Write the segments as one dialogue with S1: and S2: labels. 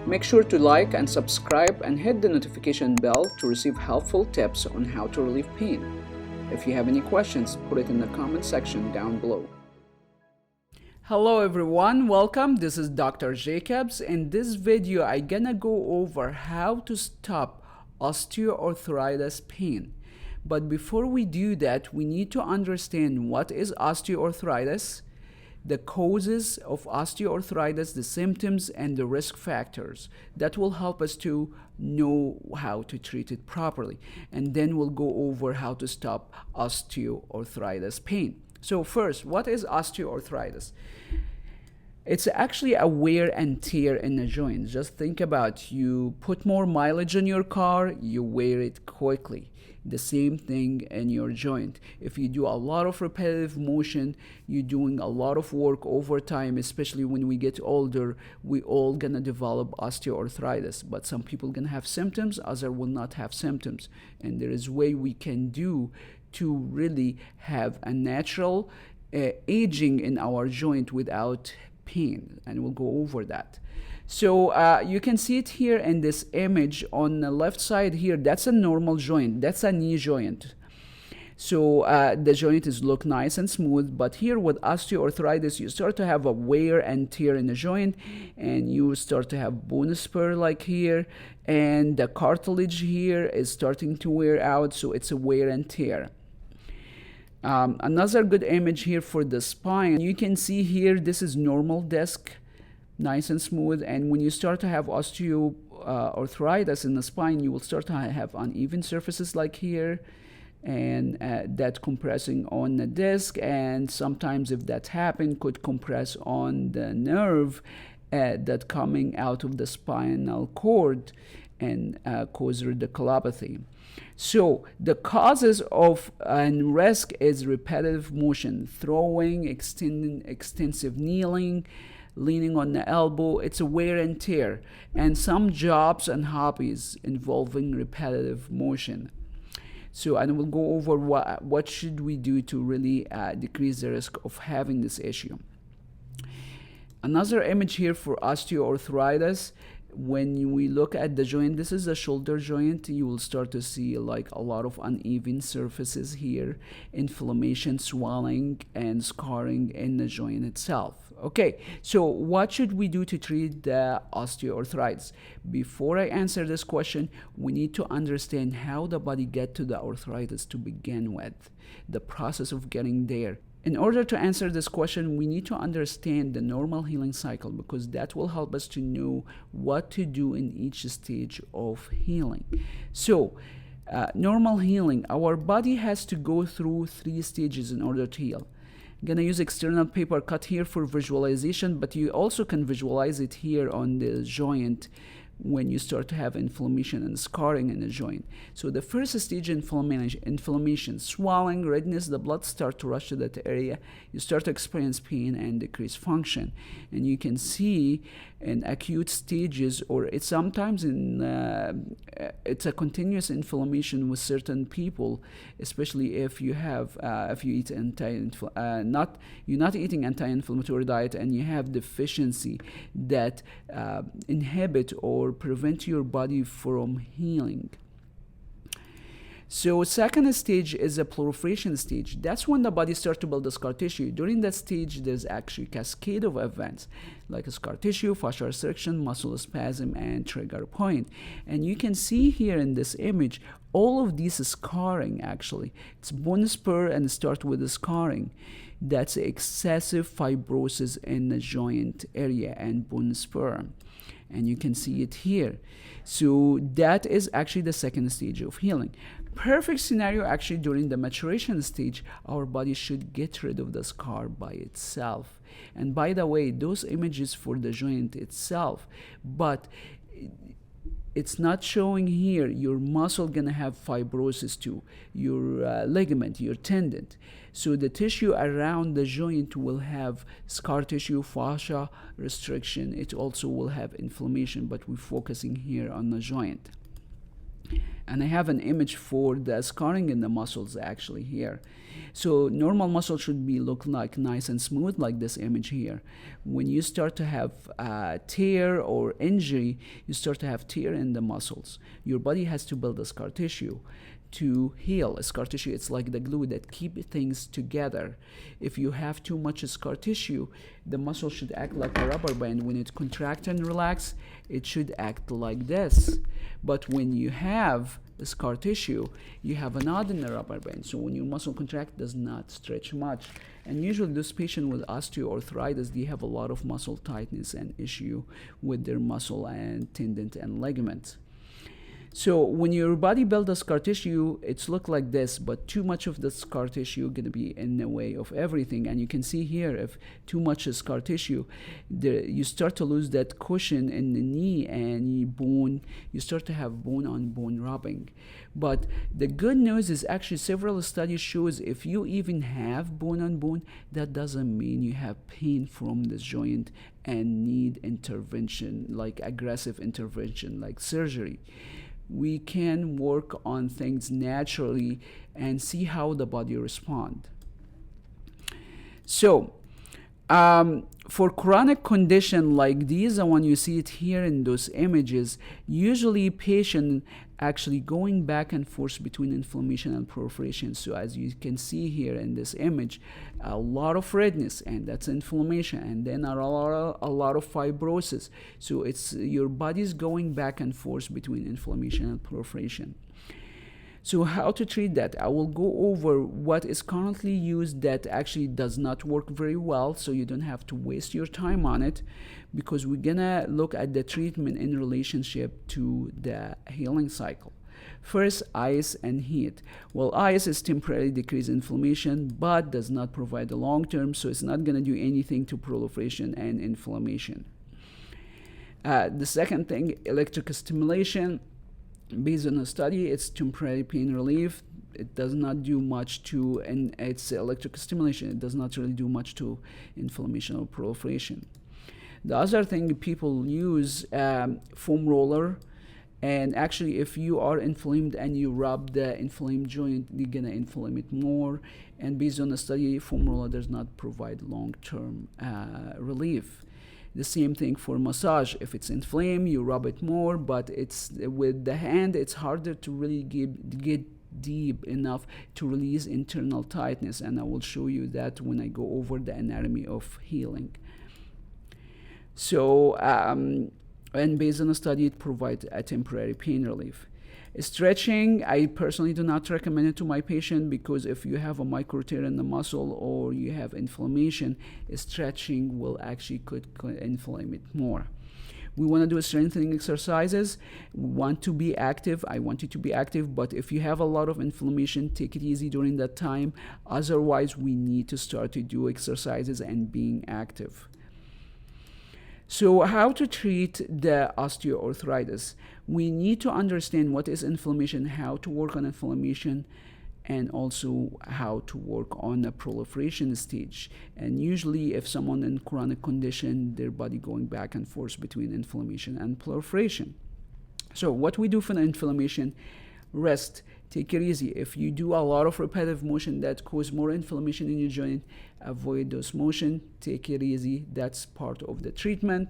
S1: Make sure to like and subscribe and hit the notification bell to receive helpful tips on how to relieve pain. If you have any questions, put it in the comment section down below. Hello everyone, welcome. This is Dr. Jacobs. In this video, I'm gonna go over how to stop osteoarthritis pain. But before we do that, we need to understand what is osteoarthritis, the causes of osteoarthritis, the symptoms, and the risk factors. That will help us to know how to treat it properly. And then we'll go over how to stop osteoarthritis pain. So first, what is osteoarthritis? It's actually a wear and tear in the joint. Just think about, you put more mileage on your car, you wear it quickly. The same thing in your joint. If you do a lot of repetitive motion, you're doing a lot of work over time, especially when we get older, we all gonna develop osteoarthritis. But some people gonna have symptoms, others will not have symptoms. And there is a way we can do to really have a natural aging in our joint without pain, and we'll go over that. So you can see it here in this image on the left side here. That's a normal joint. That's a knee joint. So the joint is look nice and smooth, but here with osteoarthritis, you start to have a wear and tear in the joint, and you start to have bone spur like here, and the cartilage here is starting to wear out, so it's a wear and tear. Another good image here for the spine. You can see here, this is normal disc, nice and smooth, and when you start to have osteoarthritis in the spine, you will start to have uneven surfaces like here, and that compressing on the disc, and sometimes if that happen, could compress on the nerve that coming out of the spinal cord and cause radiculopathy. So the causes of and risk is repetitive motion, throwing, extensive kneeling, leaning on the elbow. It's a wear and tear, and some jobs and hobbies involving repetitive motion. So, and we'll go over what should we do to really decrease the risk of having this issue. Another image here for osteoarthritis. When we look at the joint, this is the shoulder joint, you will start to see like a lot of uneven surfaces here, inflammation, swelling, and scarring in the joint itself. Okay, so what should we do to treat the osteoarthritis? Before I answer this question, we need to understand how the body get to the arthritis to begin with, the process of getting there. In order to answer this question, we need to understand the normal healing cycle, because that will help us to know what to do in each stage of healing. So, normal healing, our body has to go through 3 stages in order to heal. I'm gonna use external paper cut here for visualization, but you also can visualize it here on the joint when you start to have inflammation and scarring in the joint. So the first stage, inflammation, swelling, redness, the blood start to rush to that area. You start to experience pain and decrease function. And you can see in acute stages, or it's sometimes in it's a continuous inflammation with certain people, especially if you have if you eat you're not eating anti-inflammatory diet, and you have deficiency that inhibit or prevent your body from healing. So second stage is a proliferation stage. That's when the body starts to build the scar tissue. During that stage, there's actually a cascade of events like a scar tissue, fascial restriction, muscle spasm, and trigger point. And you can see here in this image, all of these scarring actually. It's bone spur and start with the scarring. That's excessive fibrosis in the joint area and bone spur. And you can see it here. So that is actually the second stage of healing. Perfect scenario, actually during the maturation stage, our body should get rid of the scar by itself. And by the way, those images for the joint itself, but it's not showing here. Your muscle gonna have fibrosis too, your ligament, your tendon. So the tissue around the joint will have scar tissue, fascia restriction. It also will have inflammation, but we're focusing here on the joint. And I have an image for the scarring in the muscles actually here. So normal muscle should be look like nice and smooth like this image here. When you start to have tear or injury, you start to have tear in the muscles. Your body has to build a scar tissue to heal. A scar tissue, it's like the glue that keep things together. If you have too much scar tissue, the muscle should act like a rubber band. When it contracts and relax, it should act like this. But when you have the scar tissue, you have a knot in the rubber band. So when your muscle contract, does not stretch much. And usually those patients with osteoarthritis, they have a lot of muscle tightness and issue with their muscle and tendon and ligament. So when your body builds a scar tissue, it's look like this, but too much of the scar tissue gonna be in the way of everything. And you can see here, if too much scar tissue, you start to lose that cushion in the knee, and you start to have bone-on-bone rubbing. But the good news is actually several studies shows if you even have bone-on-bone, that doesn't mean you have pain from this joint and need intervention, like aggressive intervention, like surgery. We can work on things naturally and see how the body responds. So for chronic condition like these, the one you see it here in those images, usually patient actually going back and forth between inflammation and proliferation. So as you can see here in this image, a lot of redness, and that's inflammation, and then a lot of fibrosis. So it's your body's going back and forth between inflammation and proliferation. So how to treat that? I will go over what is currently used that actually does not work very well, so you don't have to waste your time on it, because we're gonna look at the treatment in relationship to the healing cycle. First, ice and heat. Well, ice is temporarily decrease inflammation, but does not provide the long term, so it's not gonna do anything to proliferation and inflammation. The second thing, electrical stimulation. Based on a study, it's temporary pain relief. It does not do much to, and it's electrical stimulation. It does not really do much to inflammation or proliferation. The other thing people use, foam roller, and actually if you are inflamed and you rub the inflamed joint, you're gonna inflame it more. And based on the study, foam roller does not provide long-term relief. The same thing for massage. If it's inflamed, you rub it more, but it's with the hand, it's harder to really get deep enough to release internal tightness, and I will show you that when I go over the anatomy of healing. So, and based on a study, it provides a temporary pain relief. Stretching, I personally do not recommend it to my patient, because if you have a micro tear in the muscle or you have inflammation, stretching will actually could inflame it more. We want to do strengthening exercises. We want to be active. I want you to be active, but if you have a lot of inflammation, take it easy during that time. Otherwise, we need to start to do exercises and being active. So how to treat the osteoarthritis? We need to understand what is inflammation, how to work on inflammation, and also how to work on the proliferation stage. And usually if someone in chronic condition, their body going back and forth between inflammation and proliferation. So what we do for the inflammation, rest, take it easy. If you do a lot of repetitive motion that cause more inflammation in your joint, avoid those motion, take it easy. That's part of the treatment.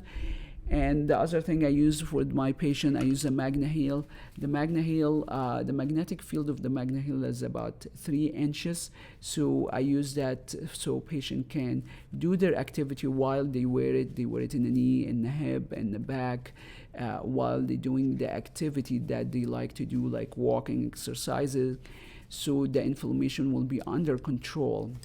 S1: And the other thing I use for my patient, I use a MagnaHeal. The MagnaHeal, the magnetic field of the MagnaHeal is about 3 inches. So I use that so patient can do their activity while they wear it. They wear it in the knee, in the hip, in the back, while they're doing the activity that they like to do, like walking exercises. So the inflammation will be under control.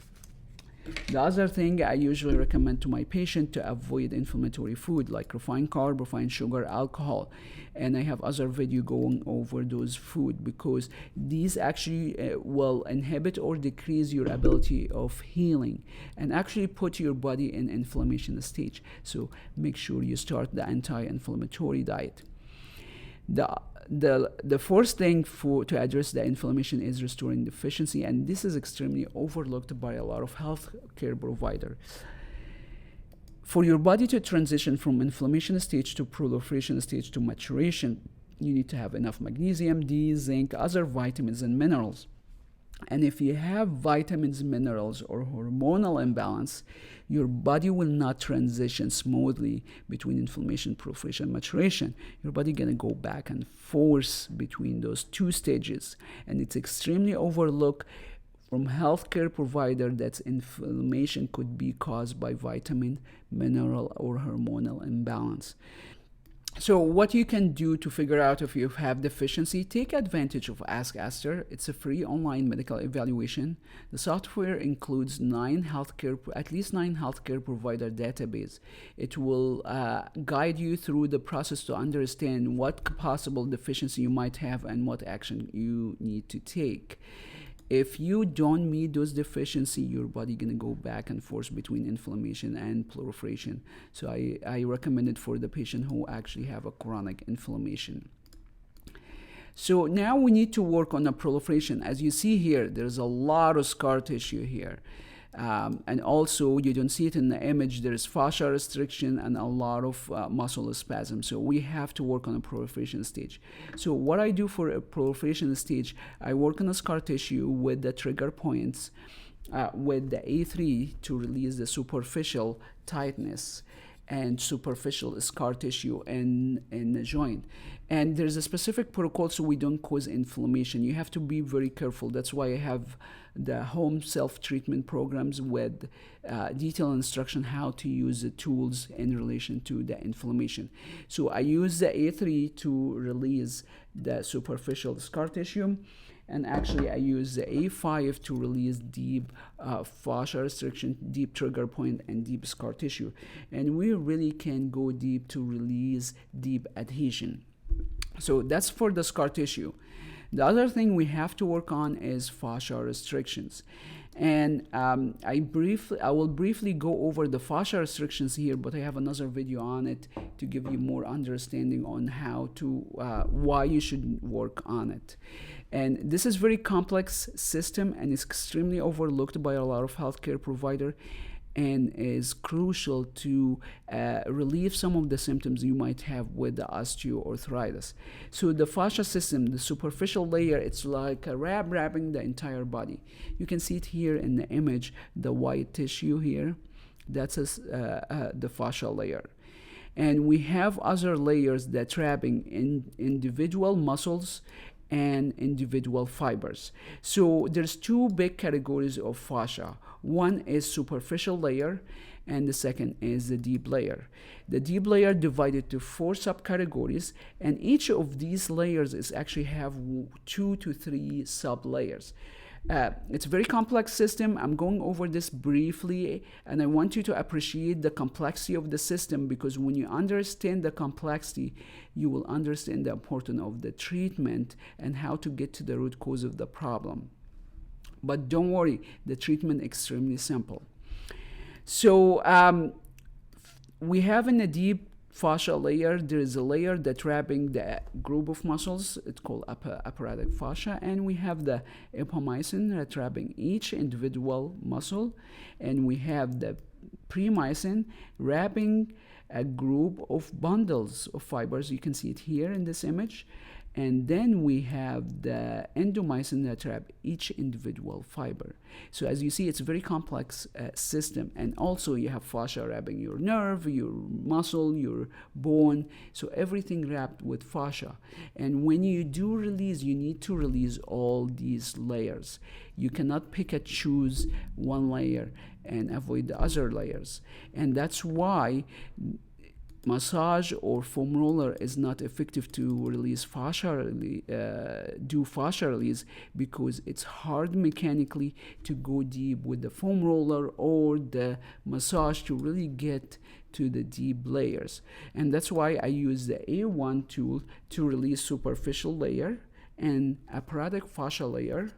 S1: The other thing I usually recommend to my patient to avoid inflammatory food like refined carb, refined sugar, alcohol. And I have other video going over those food, because these actually will inhibit or decrease your ability of healing and actually put your body in inflammation stage. So make sure you start the anti-inflammatory diet. The first thing to address the inflammation is restoring efficiency, and this is extremely overlooked by a lot of healthcare providers. For your body to transition from inflammation stage to proliferation stage to maturation, You need to have enough magnesium, D, zinc, other vitamins and minerals. And if you have vitamins, minerals, or hormonal imbalance, your body will not transition smoothly between inflammation, proliferation, and maturation. Your body gonna go back and forth between those two stages, and it's extremely overlooked from healthcare provider that inflammation could be caused by vitamin, mineral, or hormonal imbalance. So what you can do to figure out if you have deficiency, take advantage of Ask ASTR. It's a free online medical evaluation. The software includes at least nine healthcare provider database. It will guide you through the process to understand what possible deficiency you might have and what action you need to take. If you don't meet those deficiencies, your body gonna go back and forth between inflammation and proliferation. So I recommend it for the patient who actually have a chronic inflammation. So now we need to work on the proliferation. As you see here, there's a lot of scar tissue here. And also, you don't see it in the image, there's fascia restriction and a lot of muscle spasm. So we have to work on a proliferation stage. So what I do for a proliferation stage, I work on the scar tissue with the trigger points with the A3 to release the superficial tightness and superficial scar tissue in the joint. And there's a specific protocol so we don't cause inflammation. You have to be very careful. That's why I have the home self-treatment programs with detailed instruction how to use the tools in relation to the inflammation. So I use the A3 to release the superficial scar tissue, and actually I use the A5 to release deep fascia restriction, deep trigger point, and deep scar tissue. And we really can go deep to release deep adhesion. So that's for the scar tissue. The other thing we have to work on is fascia restrictions. And I will briefly go over the fascia restrictions here, but I have another video on it to give you more understanding on how to, why you should work on it. And this is very complex system and is extremely overlooked by a lot of healthcare provider, and is crucial to relieve some of the symptoms you might have with the osteoarthritis. So the fascia system, the superficial layer, it's like a wrapping the entire body. You can see it here in the image, the white tissue here. That's the fascia layer. And we have other layers that wrapping in individual muscles and individual fibers. So there's two big categories of fascia. One is superficial layer, and the second is the deep layer. The deep layer divided to 4 subcategories, and each of these layers is actually have 2 to 3 sub layers. It's a very complex system. I'm going over this briefly, and I want you to appreciate the complexity of the system, because when you understand the complexity, you will understand the importance of the treatment and how to get to the root cause of the problem. But don't worry, the treatment is extremely simple. So we have in the deep fascia layer, there is a layer that wrapping the group of muscles. It's called apparatic fascia, and we have the epimysin that wrapping each individual muscle, and we have the premiysin wrapping a group of bundles of fibers. You can see it here in this image. And then we have the endomysin that wrap each individual fiber. So as you see, it's a very complex system. And also you have fascia wrapping your nerve, your muscle, your bone. So everything wrapped with fascia. And when you do release, you need to release all these layers. You cannot pick and choose one layer and avoid the other layers. And that's why massage or foam roller is not effective to release fascia, do fascia release, because it's hard mechanically to go deep with the foam roller or the massage to really get to the deep layers. And that's why I use the A1 tool to release superficial layer and apparatic fascia layer.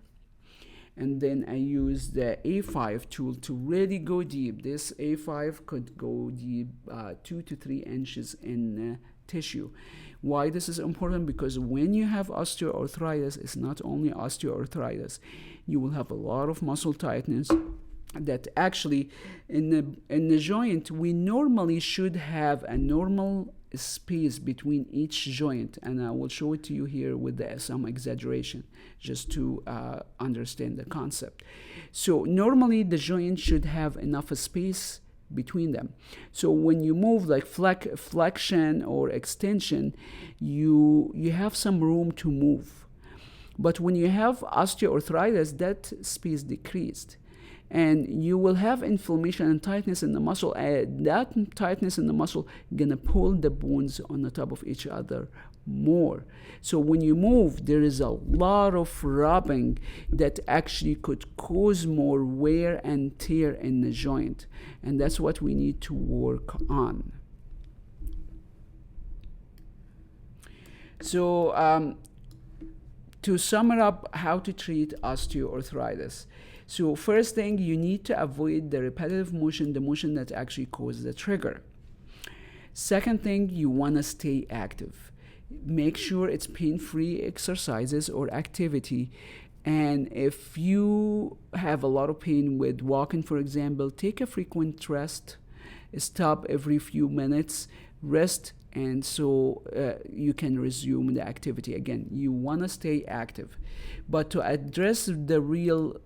S1: And then I use the A5 tool to really go deep. This A5 could go deep 2 to 3 inches in tissue. Why this is important? Because when you have osteoarthritis, it's not only osteoarthritis. You will have a lot of muscle tightness that actually in the joint, we normally should have a normal space between each joint, and I will show it to you here with some exaggeration just to understand the concept. So normally the joint should have enough space between them. So when you move like flexion or extension, you have some room to move. But when you have osteoarthritis, that space decreased, and you will have inflammation and tightness in the muscle. That tightness in the muscle gonna pull the bones on the top of each other more. So when you move, there is a lot of rubbing that actually could cause more wear and tear in the joint, and that's what we need to work on. So to sum it up, how to treat osteoarthritis. So first thing, you need to avoid the repetitive motion, the motion that actually causes the trigger. Second thing, you want to stay active. Make sure it's pain-free exercises or activity. And if you have a lot of pain with walking, for example, take a frequent rest. Stop every few minutes, rest, and so you can resume the activity again. You want to stay active. But to address the real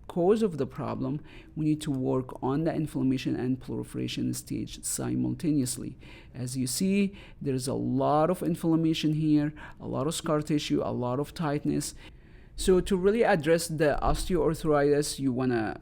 S1: cause of the problem, we need to work on the inflammation and proliferation stage simultaneously. As you see, there's a lot of inflammation here, a lot of scar tissue, a lot of tightness. So to really address the osteoarthritis, you want to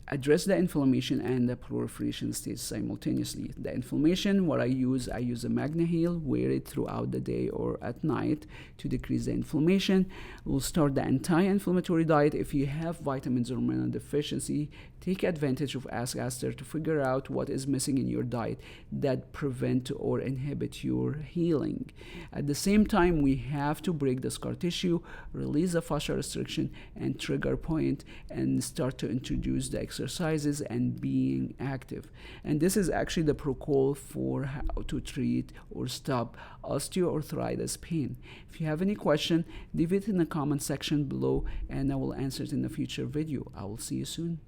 S1: address the inflammation and the proliferation stage simultaneously. The inflammation, what I use a MagnaHeal, wear it throughout the day or at night to decrease the inflammation. We'll start the anti-inflammatory diet. If you have vitamins or mineral deficiency, take advantage of ASTR to figure out what is missing in your diet that prevent or inhibit your healing. At the same time, we have to break the scar tissue, release the fascia restriction and trigger point, and start to introduce the exercises and being active. And this is actually the protocol for how to treat or stop osteoarthritis pain. If you have any question, leave it in the comment section below and I will answer it in a future video. I will see you soon.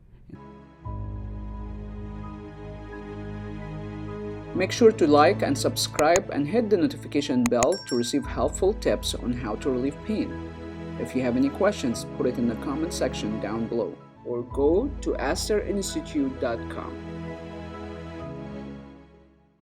S1: Make sure to like and subscribe and hit the notification bell to receive helpful tips on how to relieve pain. If you have any questions, put it in the comment section down below or go to asterinstitute.com.